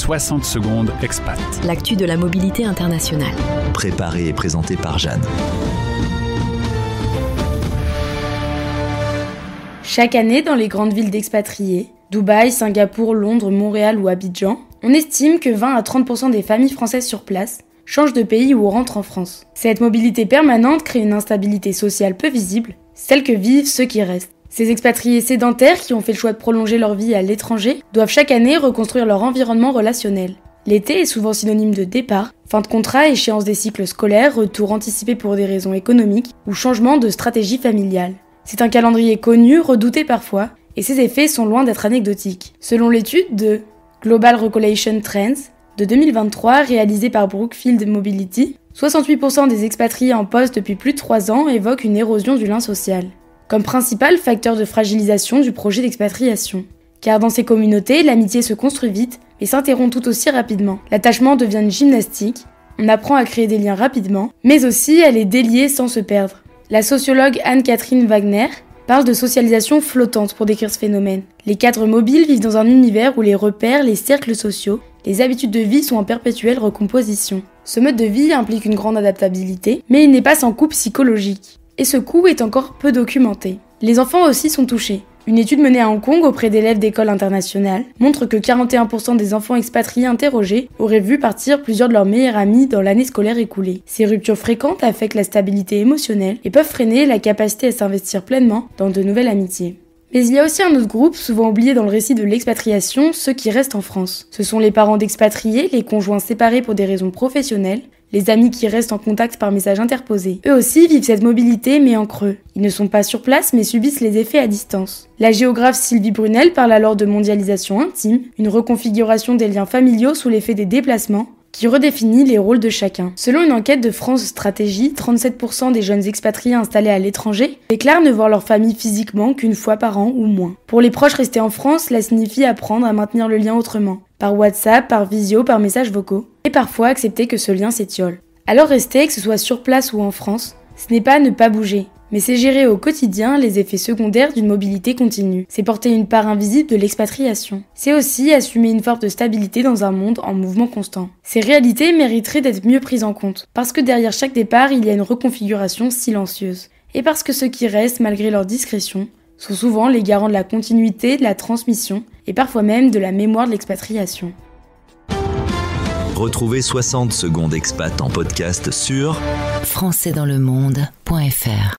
60 secondes expat. L'actu de la mobilité internationale. Préparé et présenté par Jeanne. Chaque année, dans les grandes villes d'expatriés, Dubaï, Singapour, Londres, Montréal ou Abidjan, on estime que 20 à 30% des familles françaises sur place changent de pays ou rentrent en France. Cette mobilité permanente crée une instabilité sociale peu visible, celle que vivent ceux qui restent. Ces expatriés sédentaires qui ont fait le choix de prolonger leur vie à l'étranger doivent chaque année reconstruire leur environnement relationnel. L'été est souvent synonyme de départ, fin de contrat, échéance des cycles scolaires, retour anticipé pour des raisons économiques ou changement de stratégie familiale. C'est un calendrier connu, redouté parfois, et ses effets sont loin d'être anecdotiques. Selon l'étude de Global Relocation Trends de 2023 réalisée par Brookfield Mobility, 68% des expatriés en poste depuis plus de 3 ans évoquent une érosion du lien social, comme principal facteur de fragilisation du projet d'expatriation. Car dans ces communautés, l'amitié se construit vite, mais s'interrompt tout aussi rapidement. L'attachement devient une gymnastique, on apprend à créer des liens rapidement, mais aussi à les délier sans se perdre. La sociologue Anne-Catherine Wagner parle de socialisation flottante pour décrire ce phénomène. Les cadres mobiles vivent dans un univers où les repères, les cercles sociaux, les habitudes de vie sont en perpétuelle recomposition. Ce mode de vie implique une grande adaptabilité, mais il n'est pas sans coût psychologique. Et ce coût est encore peu documenté. Les enfants aussi sont touchés. Une étude menée à Hong Kong auprès d'élèves d'écoles internationales montre que 41% des enfants expatriés interrogés auraient vu partir plusieurs de leurs meilleurs amis dans l'année scolaire écoulée. Ces ruptures fréquentes affectent la stabilité émotionnelle et peuvent freiner la capacité à s'investir pleinement dans de nouvelles amitiés. Mais il y a aussi un autre groupe, souvent oublié dans le récit de l'expatriation, ceux qui restent en France. Ce sont les parents d'expatriés, les conjoints séparés pour des raisons professionnelles, les amis qui restent en contact par messages interposés. Eux aussi vivent cette mobilité mais en creux. Ils ne sont pas sur place mais subissent les effets à distance. La géographe Sylvie Brunel parle alors de mondialisation intime, une reconfiguration des liens familiaux sous l'effet des déplacements, qui redéfinit les rôles de chacun. Selon une enquête de France Stratégie, 37% des jeunes expatriés installés à l'étranger déclarent ne voir leur famille physiquement qu'une fois par an ou moins. Pour les proches restés en France, cela signifie apprendre à maintenir le lien autrement, par WhatsApp, par visio, par messages vocaux, et parfois accepter que ce lien s'étiole. Alors rester, que ce soit sur place ou en France, ce n'est pas ne pas bouger, mais c'est gérer au quotidien les effets secondaires d'une mobilité continue. C'est porter une part invisible de l'expatriation. C'est aussi assumer une forme de stabilité dans un monde en mouvement constant. Ces réalités mériteraient d'être mieux prises en compte, parce que derrière chaque départ, il y a une reconfiguration silencieuse. Et parce que ceux qui restent, malgré leur discrétion, sont souvent les garants de la continuité, de la transmission, et parfois même de la mémoire de l'expatriation. Retrouvez 60 secondes expat en podcast sur françaisdanslemonde.fr